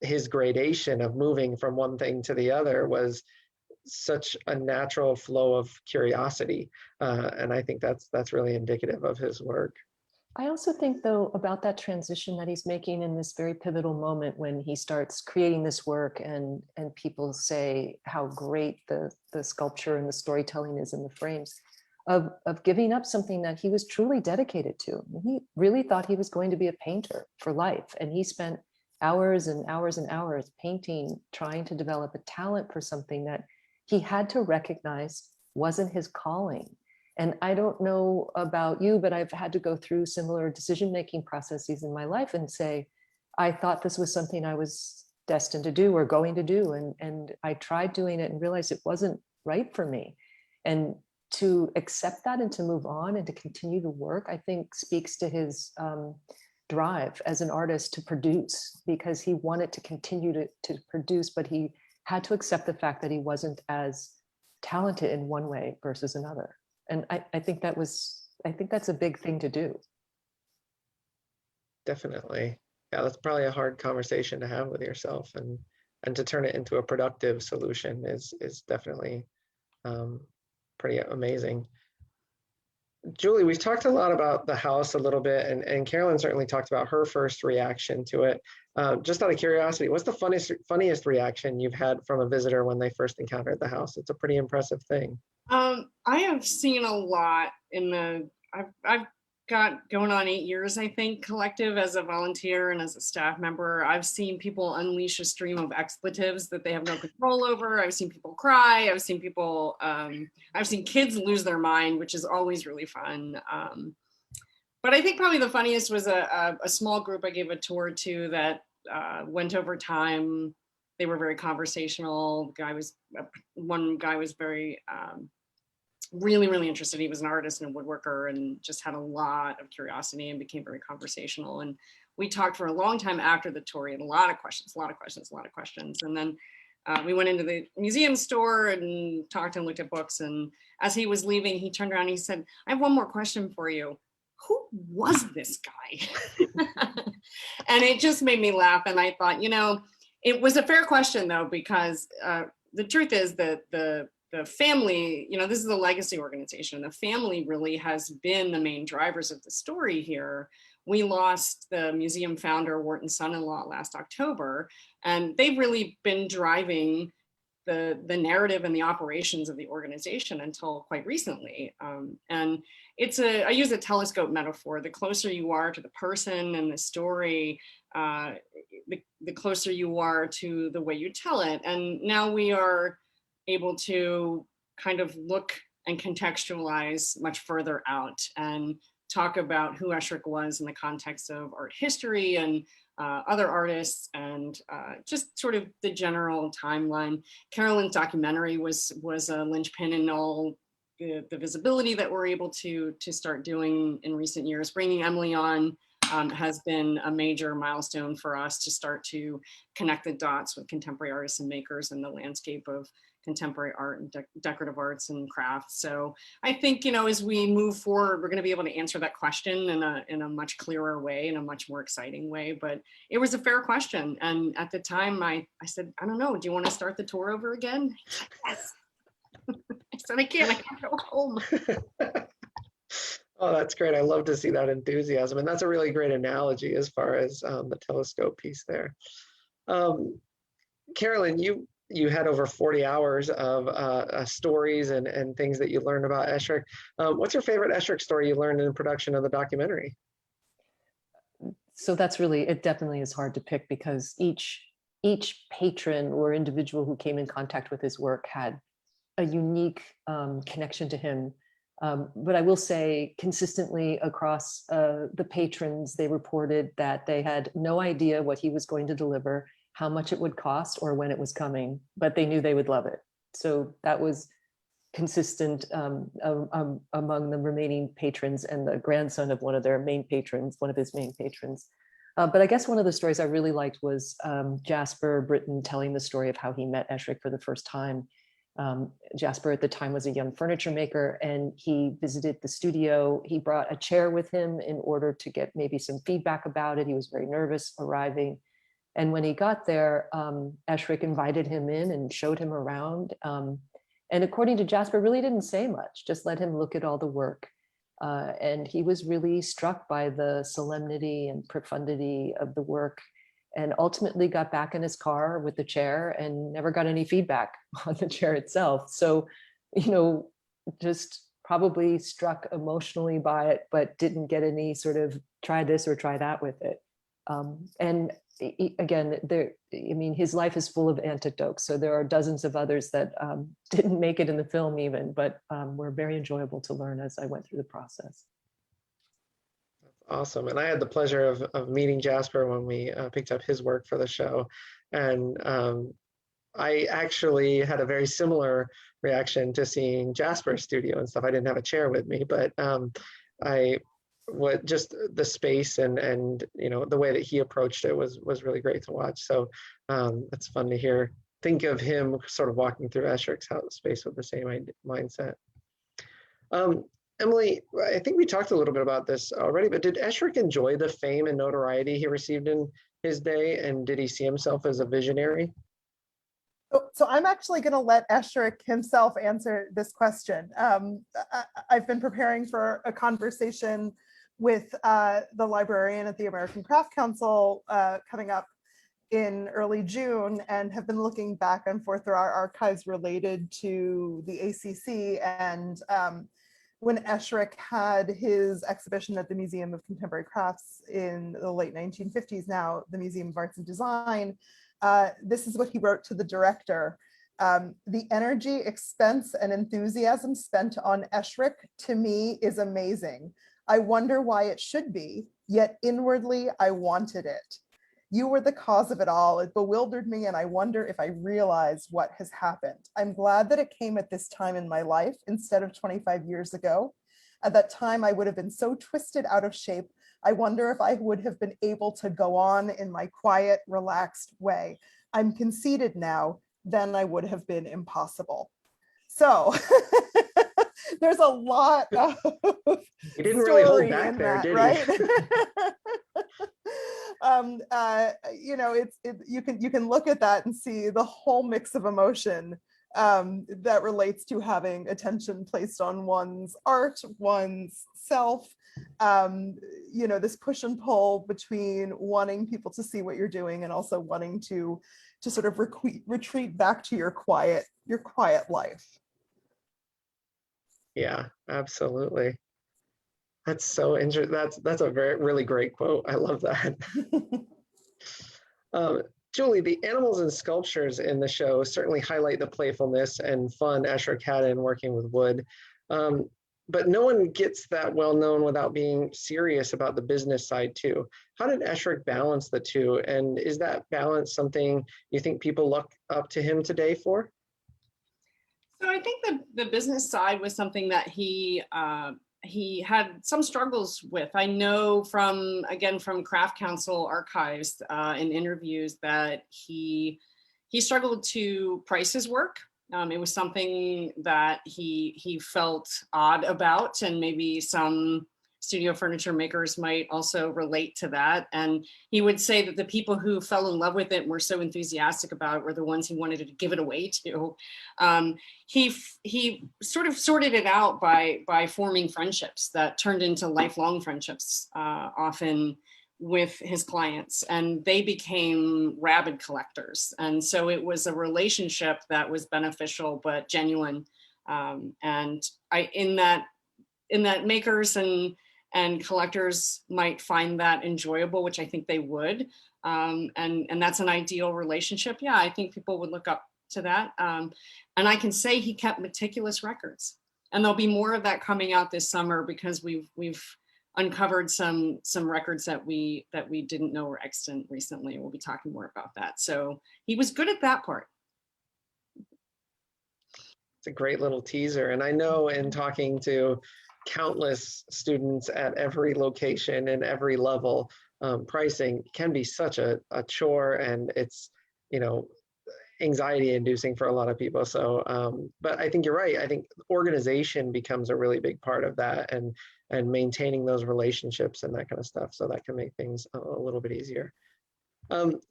his gradation of moving from one thing to the other was such a natural flow of curiosity, and I think that's really indicative of his work. I also think, though, about that transition that he's making in this very pivotal moment when he starts creating this work, and people say how great the sculpture and the storytelling is in the frames, of giving up something that he was truly dedicated to. He really thought he was going to be a painter for life, and he spent hours and hours and hours painting, trying to develop a talent for something that he had to recognize wasn't his calling. And I don't know about you, but I've had to go through similar decision-making processes in my life and say, I thought this was something I was destined to do or going to do. And I tried doing it and realized it wasn't right for me. And to accept that and to move on and to continue to work, I think speaks to his drive as an artist to produce, because he wanted to continue to produce, but he had to accept the fact that he wasn't as talented in one way versus another. And I think that's a big thing to do. Definitely. Yeah, that's probably a hard conversation to have with yourself, and to turn it into a productive solution is definitely pretty amazing. Julie, we've talked a lot about the house a little bit, and Carolyn certainly talked about her first reaction to it. Just out of curiosity, what's the funniest reaction you've had from a visitor when they first encountered the house? It's a pretty impressive thing. I have seen a lot I've got going on 8 years, I think, collective as a volunteer and as a staff member. I've seen people unleash a stream of expletives that they have no control over. I've seen people cry. I've seen people, I've seen kids lose their mind, which is always really fun. But I think probably the funniest was a small group I gave a tour to that went over time. They were very conversational. One guy was very really, really interested. He was an artist and a woodworker and just had a lot of curiosity and became very conversational. And we talked for a long time after the tour. He had a lot of questions. And then we went into the museum store and talked and looked at books. And as he was leaving, he turned around and he said, "I have one more question for you. Who was this guy?" And it just made me laugh. And I thought, it was a fair question though, because the truth is that the family, this is a legacy organization. The family really has been the main drivers of the story here. We lost the museum founder, Wharton's son-in-law, last October, and they've really been driving the narrative and the operations of the organization until quite recently. And I use a telescope metaphor. The closer you are to the person and the story, the closer you are to the way you tell it. And now we are able to kind of look and contextualize much further out and talk about who Esherick was in the context of art history and other artists and just sort of the general timeline. Carolyn's documentary was a linchpin in all the visibility that we're able to start doing in recent years. Bringing Emily on has been a major milestone for us to start to connect the dots with contemporary artists and makers in the landscape of contemporary art and decorative arts and crafts. So I think, as we move forward, we're going to be able to answer that question in a much clearer way, in a much more exciting way. But it was a fair question. And at the time I said, "I don't know, do you want to start the tour over again?" Yes. I said, I can't go home. Oh, that's great. I love to see that enthusiasm. And that's a really great analogy as far as the telescope piece there. Carolyn, you had over 40 hours of stories and things that you learned about Esherick. What's your favorite Esherick story you learned in the production of the documentary? So it definitely is hard to pick because each patron or individual who came in contact with his work had a unique connection to him. But I will say consistently across the patrons, they reported that they had no idea what he was going to deliver, how much it would cost, or when it was coming, but they knew they would love it. So that was consistent among the remaining patrons and the grandson of one of his main patrons. But I guess one of the stories I really liked was Jasper Britton telling the story of how he met Esherick for the first time. Jasper at the time was a young furniture maker and he visited the studio. He brought a chair with him in order to get maybe some feedback about it. He was very nervous arriving. And when he got there, Esherick invited him in and showed him around. And according to Jasper, really didn't say much, just let him look at all the work. And he was really struck by the solemnity and profundity of the work and ultimately got back in his car with the chair and never got any feedback on the chair itself. So, just probably struck emotionally by it, but didn't get any sort of try this or try that with it. And again, his life is full of anecdotes. So there are dozens of others that didn't make it in the film even, but were very enjoyable to learn as I went through the process. Awesome. And I had the pleasure of meeting Jasper when we picked up his work for the show. And I actually had a very similar reaction to seeing Jasper's studio and stuff. I didn't have a chair with me, but just the space and the way that he approached it was really great to watch. So it's fun to think of him sort of walking through Esherick's space with the same mindset. Emily, I think we talked a little bit about this already, but did Esherick enjoy the fame and notoriety he received in his day? And did he see himself as a visionary? So I'm actually going to let Esherick himself answer this question. I've been preparing for a conversation with the librarian at the American Craft Council coming up in early June, and have been looking back and forth through our archives related to the ACC. And when Esherick had his exhibition at the Museum of Contemporary Crafts in the late 1950s, now the Museum of Arts and Design, this is what he wrote to the director. The energy, expense, and enthusiasm spent on Esherick, to me, is amazing. I wonder why it should be, yet inwardly I wanted it. You were the cause of it all. It bewildered me, and I wonder if I realize what has happened. I'm glad that it came at this time in my life instead of 25 years ago. At that time, I would have been so twisted out of shape. I wonder if I would have been able to go on in my quiet, relaxed way. I'm conceited now, then I would have been impossible. So there's a lot of You didn't really hold story back in there, that, did right? you? You can look at that and see the whole mix of emotion that relates to having attention placed on one's art, one's self, this push and pull between wanting people to see what you're doing and also wanting to sort of retreat back to your quiet life. Yeah, absolutely. That's so interesting. That's a really great quote. I love that. Julie, the animals and sculptures in the show certainly highlight the playfulness and fun Esherick had in working with wood. But no one gets that well known without being serious about the business side too. How did Esherick balance the two? And is that balance something you think people look up to him today for? So I think the business side was something that he had some struggles with. I know from Craft Council archives and interviews that he struggled to price his work. It was something that he felt odd about, and maybe some studio furniture makers might also relate to that. And he would say that the people who fell in love with it and were so enthusiastic about it were the ones he wanted to give it away to. He sort of sorted it out by forming friendships that turned into lifelong friendships, often with his clients, and they became rabid collectors. And so it was a relationship that was beneficial but genuine. And in that makers and collectors might find that enjoyable, which I think they would. And that's an ideal relationship. Yeah, I think people would look up to that. And I can say he kept meticulous records, and there'll be more of that coming out this summer because we've uncovered some records that we didn't know were extant recently. We'll be talking more about that. So he was good at that part. It's a great little teaser. And I know in talking to countless students at every location and every level, pricing can be such a chore, and it's, anxiety inducing for a lot of people. So, but I think you're right. I think organization becomes a really big part of that, and maintaining those relationships and that kind of stuff. So that can make things a little bit easier.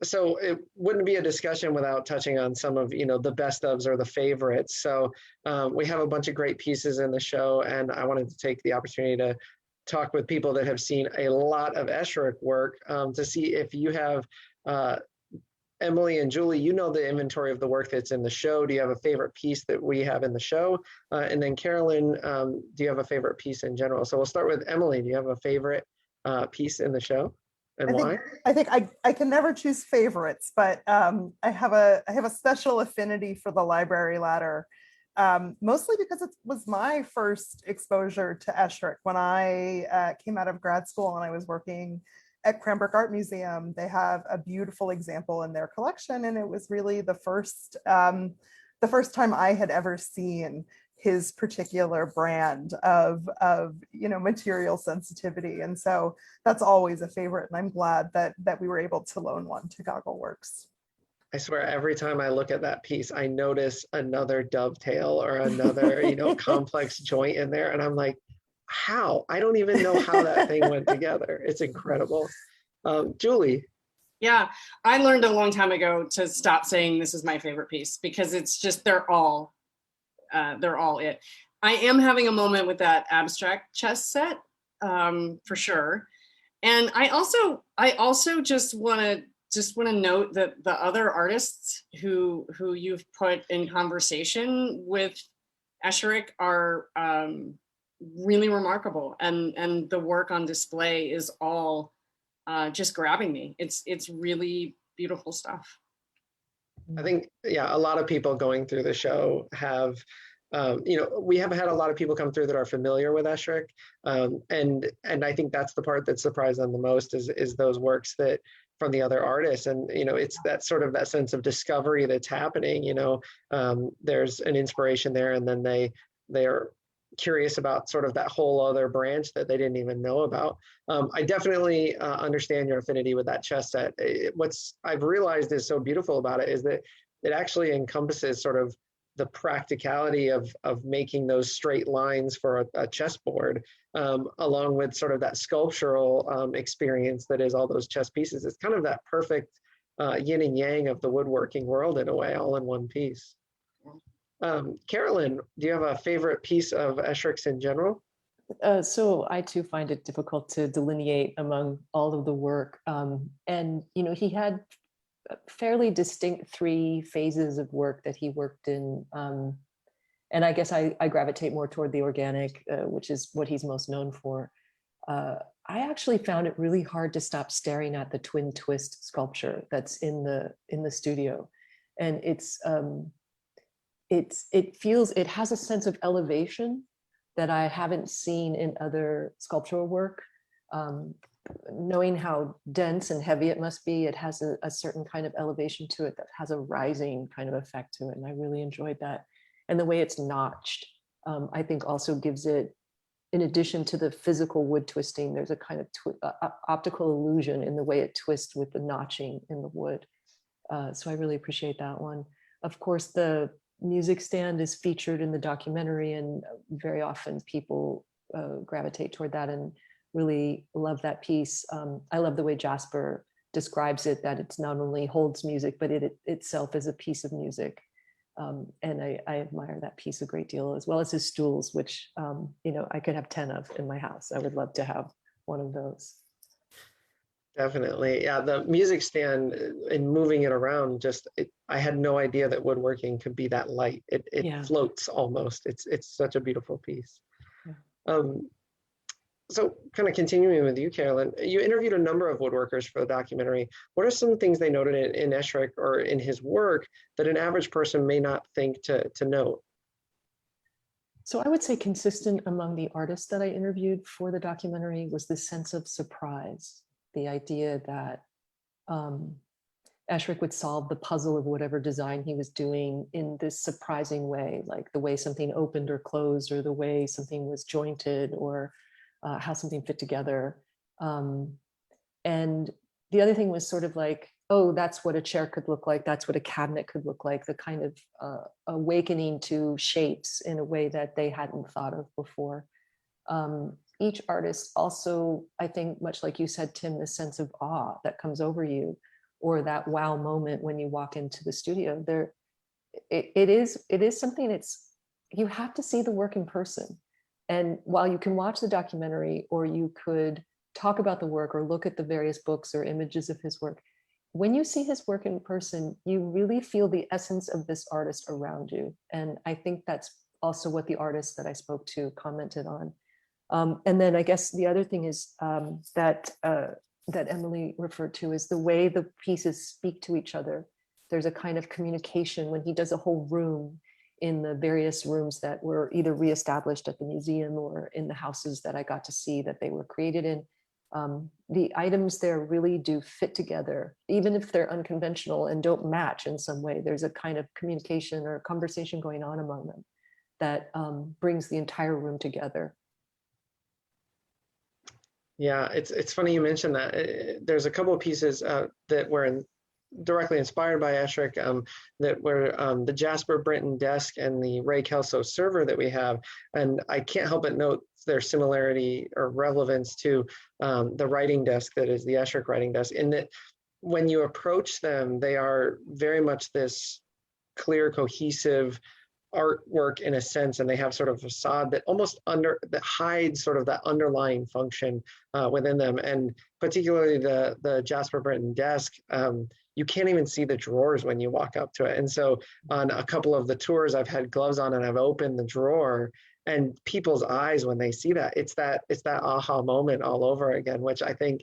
So it wouldn't be a discussion without touching on some of, the best ofs or the favorites. So we have a bunch of great pieces in the show, and I wanted to take the opportunity to talk with people that have seen a lot of Esherick work to see if you have, Emily and Julie, the inventory of the work that's in the show. Do you have a favorite piece that we have in the show? And then Carolyn, do you have a favorite piece in general? So we'll start with Emily. Do you have a favorite piece in the show, and why? I think I can never choose favorites, but I have a special affinity for the library ladder, mostly because it was my first exposure to Esherick. When I came out of grad school and I was working at Cranbrook Art Museum, they have a beautiful example in their collection, and it was really the first time I had ever seen his particular brand of material sensitivity. And so that's always a favorite, and I'm glad that we were able to loan one to GoggleWorks. I swear every time I look at that piece, I notice another dovetail or another, complex joint in there. And I'm like, how? I don't even know how that thing went together. It's incredible. Julie. Yeah, I learned a long time ago to stop saying this is my favorite piece, because it's just, they're all it. I am having a moment with that abstract chess set, for sure. And I also just want to note that the other artists who you've put in conversation with Esherick are really remarkable, and the work on display is all just grabbing me. It's really beautiful stuff. I think, a lot of people going through the show have we have had a lot of people come through that are familiar with Esherick, and I think that's the part that surprised them the most is those works that from the other artists, and it's that sort of that sense of discovery that's happening. There's an inspiration there, and then they are curious about sort of that whole other branch that they didn't even know about. I definitely understand your affinity with that chess set. What's I've realized is so beautiful about it is that it actually encompasses sort of the practicality of making those straight lines for a chessboard, along with sort of that sculptural experience that is all those chess pieces. It's kind of that perfect yin and yang of the woodworking world in a way, all in one piece. Carolyn, do you have a favorite piece of Esherick's in general? So I too find it difficult to delineate among all of the work. And, he had fairly distinct 3 phases of work that he worked in. And I guess I gravitate more toward the organic, which is what he's most known for. I actually found it really hard to stop staring at the twin twist sculpture that's in the studio. And it has a sense of elevation that I haven't seen in other sculptural work. Knowing how dense and heavy it must be, it has a certain kind of elevation to it that has a rising kind of effect to it. And I really enjoyed that. And the way it's notched, I think also gives it, in addition to the physical wood twisting, there's a kind of optical illusion in the way it twists with the notching in the wood. So I really appreciate that one. Of course, the music stand is featured in the documentary, and very often people gravitate toward that and really love that piece. I love the way Jasper describes it, that it's not only holds music, but it itself is a piece of music. And I admire that piece a great deal, as well as his stools, which I could have 10 of in my house. I would love to have one of those. Definitely. Yeah, the music stand and moving it around, I had no idea that woodworking could be that light. It floats almost. It's such a beautiful piece. Yeah. So kind of continuing with you, Carolyn, you interviewed a number of woodworkers for the documentary. What are some things they noted in Esherick or in his work that an average person may not think to note? So I would say consistent among the artists that I interviewed for the documentary was this sense of surprise, the idea that Esherick would solve the puzzle of whatever design he was doing in this surprising way, like the way something opened or closed, or the way something was jointed, or how something fit together. And the other thing was sort of like, oh, that's what a chair could look like. That's what a cabinet could look like, the kind of awakening to shapes in a way that they hadn't thought of before. Each artist also, I think, much like you said, Tim, the sense of awe that comes over you, or that wow moment when you walk into the studio. It is something, you have to see the work in person. And while you can watch the documentary, or you could talk about the work or look at the various books or images of his work, when you see his work in person, you really feel the essence of this artist around you. And I think that's also what the artists that I spoke to commented on. And then I guess the other thing is that Emily referred to is the way the pieces speak to each other. There's a kind of communication when he does a whole room in the various rooms that were either reestablished at the museum or in the houses that I got to see that they were created in. The items there really do fit together, even if they're unconventional and don't match in some way. There's a kind of communication or conversation going on among them that brings the entire room together. Yeah, it's funny you mentioned that. There's a couple of pieces that were directly inspired by Esherick, that were the Jasper Brinton desk and the Ray Kelso server that we have. And I can't help but note their similarity or relevance to the writing desk that is the Esherick writing desk, in that when you approach them, they are very much this clear, cohesive artwork in a sense, and they have sort of a facade that that hides sort of that underlying function within them. And particularly the Jasper Brinton desk, you can't even see the drawers when you walk up to it. And so on a couple of the tours, I've had gloves on and I've opened the drawer, and people's eyes when they see that, it's that aha moment all over again, which I can't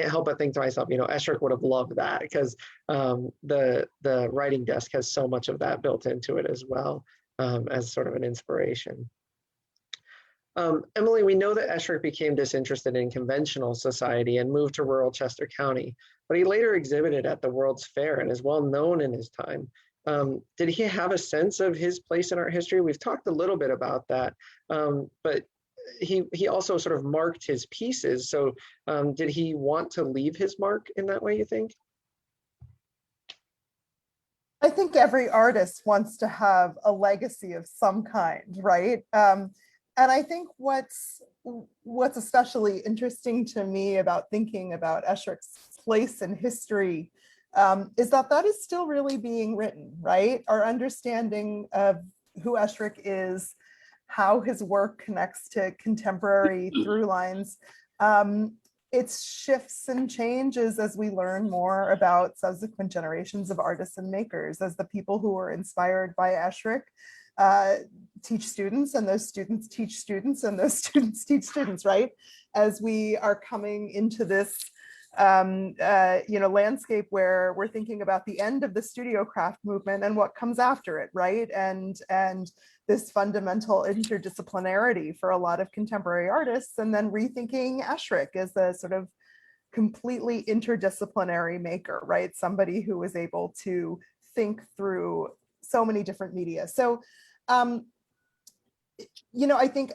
help but think to myself, Esherick would have loved that, because the writing desk has so much of that built into it as well. as sort of an inspiration. Emily, we know that Esherick became disinterested in conventional society and moved to rural Chester County, but he later exhibited at the World's Fair and is well known in his time. Did he have a sense of his place in art history? We've talked a little bit about that, but he also sort of marked his pieces. So did he want to leave his mark in that way, you think? I think every artist wants to have a legacy of some kind, right? And I think what's especially interesting to me about thinking about Esherick's place in history is that is still really being written, right? Our understanding of who Esherick is, how his work connects to contemporary through lines, it shifts and changes as we learn more about subsequent generations of artists and makers, as the people who were inspired by Esherick teach students, and those students teach students, and those students teach students, right? As we are coming into this landscape where we're thinking about the end of the studio craft movement and what comes after it, right? And this fundamental interdisciplinarity for a lot of contemporary artists, and then rethinking Esherick as a sort of completely interdisciplinary maker, right? Somebody who was able to think through so many different media. So, I think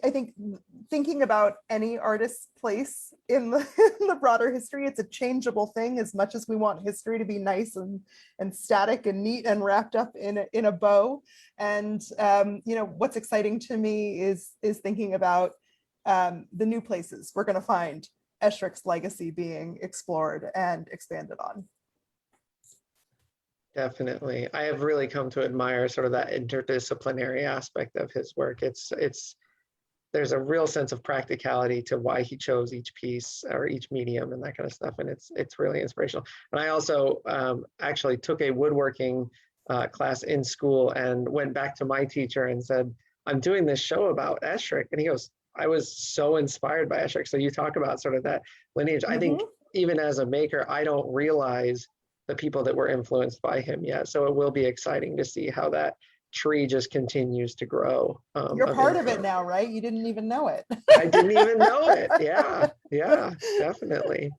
thinking about any artist's place in the broader history, it's a changeable thing. As much as we want history to be nice and static and neat and wrapped up in a bow. And what's exciting to me is thinking about the new places we're going to find Esherick's legacy being explored and expanded on. Definitely. I have really come to admire sort of that interdisciplinary aspect of his work. There's a real sense of practicality to why he chose each piece or each medium and that kind of stuff. And it's really inspirational. And I also actually took a woodworking class in school and went back to my teacher and said, I'm doing this show about Esherick. And he goes, I was so inspired by Esherick. So you talk about sort of that lineage. I think even as a maker, I don't realize the people that were influenced by him yet. So it will be exciting to see how that tree just continues to grow. You're part of it now, right? You didn't even know it. I didn't even know it. Yeah, definitely.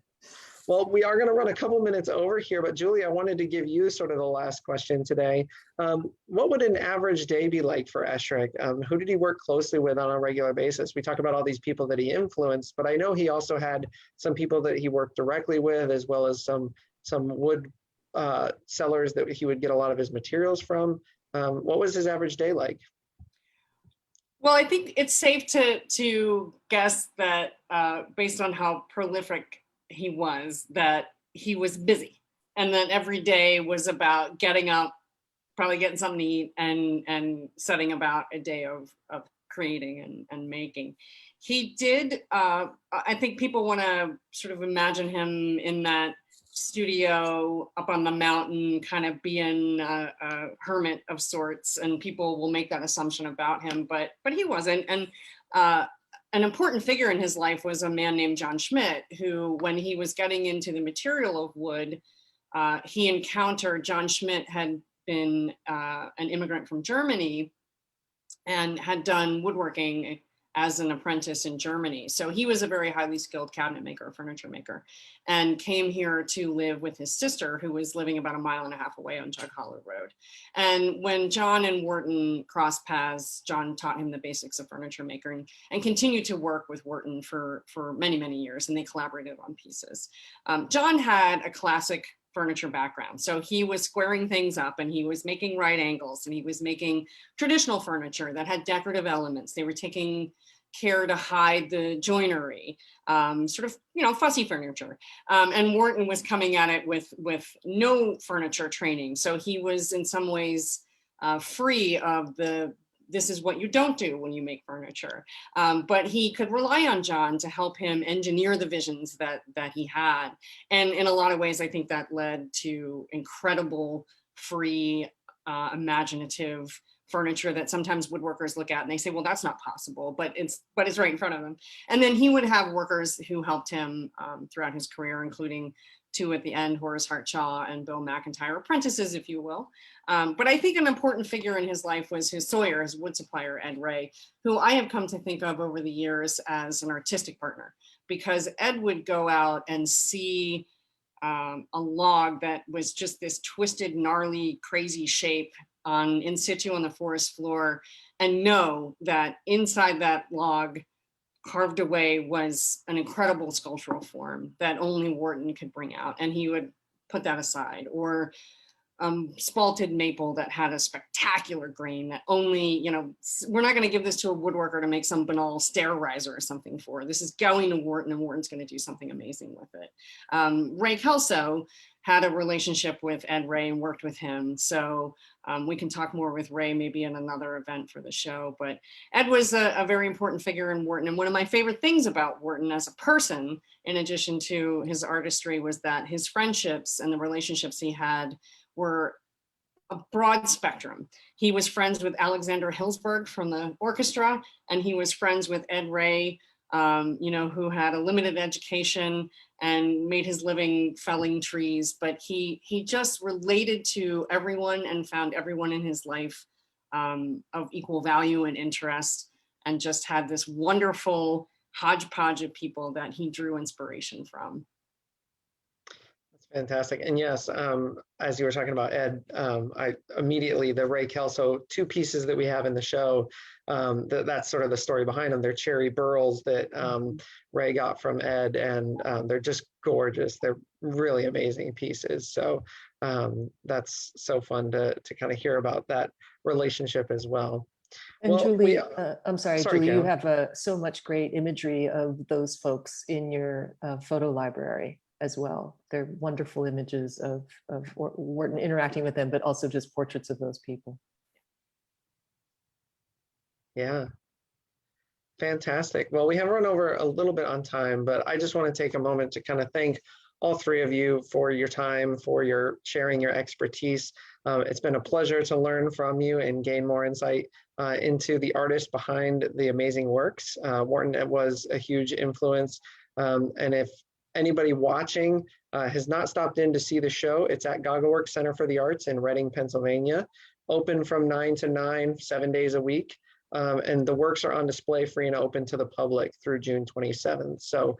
Well, we are going to run a couple minutes over here, but Julie, I wanted to give you sort of the last question today. What would an average day be like for Esherick? Who did he work closely with on a regular basis? We talk about all these people that he influenced, but I know he also had some people that he worked directly with, as well as some wood sellers that he would get a lot of his materials from. What was his average day like? Well, I think it's safe to guess that based on how prolific he was, that he was busy, and that every day was about getting up, probably getting something to eat, and setting about a day of creating and making. He did, I think people want to sort of imagine him in that studio up on the mountain, kind of being a hermit of sorts, and people will make that assumption about him, but he wasn't. And an important figure in his life was a man named John Schmidt, who, when he was getting into the material of wood, he encountered, John Schmidt had been an immigrant from Germany and had done woodworking as an apprentice in Germany. So he was a very highly skilled cabinet maker, furniture maker, and came here to live with his sister, who was living about 1.5 miles away on Jug Hollow Road. And when John and Wharton crossed paths, John taught him the basics of furniture making and continued to work with Wharton for many, many years, and they collaborated on pieces. John had a classic furniture background. So he was squaring things up, and he was making right angles, and he was making traditional furniture that had decorative elements. They were taking care to hide the joinery, sort of, fussy furniture. And Wharton was coming at it with no furniture training. So he was in some ways free of this is what you don't do when you make furniture. But he could rely on John to help him engineer the visions that he had. And in a lot of ways, I think that led to incredible, free, imaginative furniture that sometimes woodworkers look at and they say, well, that's not possible, but it's right in front of them. And then he would have workers who helped him throughout his career, including two at the end, Horace Hartshaw and Bill McIntyre, apprentices, if you will. But I think an important figure in his life was his sawyer, his wood supplier, Ed Ray, who I have come to think of over the years as an artistic partner, because Ed would go out and see a log that was just this twisted, gnarly, crazy shape in situ on the forest floor, and know that inside that log, carved away, was an incredible sculptural form that only Wharton could bring out, and he would put that aside. Or spalted maple that had a spectacular grain that only, we're not going to give this to a woodworker to make some banal stair riser or something for. This is going to Wharton, and Wharton's going to do something amazing with it. Ray Kelso had a relationship with Ed Ray and worked with him. So we can talk more with Ray maybe in another event for the show. But Ed was a very important figure in Wharton. And one of my favorite things about Wharton as a person, in addition to his artistry, was that his friendships and the relationships he had were a broad spectrum. He was friends with Alexander Hillsberg from the orchestra, and he was friends with Ed Ray, who had a limited education and made his living felling trees, but he just related to everyone and found everyone in his life of equal value and interest, and just had this wonderful hodgepodge of people that he drew inspiration from. Fantastic. And yes, as you were talking about Ed, I immediately, the Ray Kelso, two pieces that we have in the show, that's sort of the story behind them. They're cherry burls that Ray got from Ed, and they're just gorgeous. They're really amazing pieces. So that's so fun to kind of hear about that relationship as well. And Well, Julie, I'm sorry, Julie, you Carolyn. have so much great imagery of those folks in your photo library as well. They're wonderful images of Wharton interacting with them, but also just portraits of those people. Yeah. Fantastic. Well, we have run over a little bit on time, but I just want to take a moment to kind of thank all three of you for your time, for your sharing your expertise. It's been a pleasure to learn from you and gain more insight into the artists behind the amazing works. Wharton was a huge influence. And if anybody watching has not stopped in to see the show, it's at GoggleWorks Center for the Arts in Reading, Pennsylvania, open from 9 to 9, 7 days a week. And the works are on display free and open to the public through June 27th. So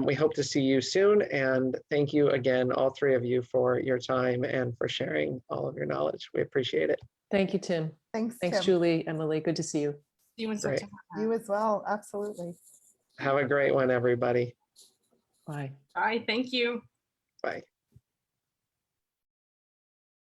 we hope to see you soon. And thank you again, all three of you, for your time and for sharing all of your knowledge. We appreciate it. Thank you, Tim. Thanks, Thanks, Tim. Julie, Emily. Good to see you. See you in Great. September. You as well. Absolutely. Have a great one, everybody. Bye. Bye, thank you. Bye.